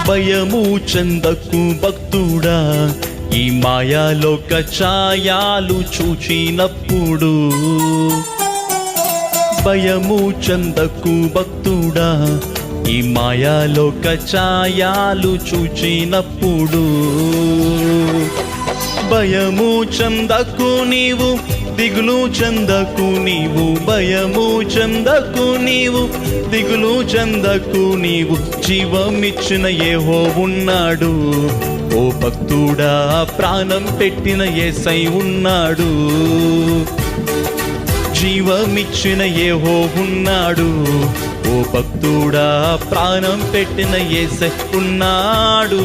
భయము చెందకు భక్తుడా, ఈ మాయాలోక ఛాయాలు చూచినప్పుడు. భయము చెందకు భక్తుడా, ఈ మాయాలోక ఛాయాలు చూచినప్పుడు. భయము చెందకు నీవు, దిగులు చెందకు నీవు, భయము చెందకు నీవు, దిగులు చెందకు నీవు. జీవమిచ్చిన యెహోవా ఉన్నాడు, ఓ భక్తుడా ప్రాణం పెట్టిన యేసై ఉన్నాడు. జీవమిచ్చిన యెహోవా ఉన్నాడు, ఓ భక్తుడా ప్రాణం పెట్టిన యేసై ఉన్నాడు.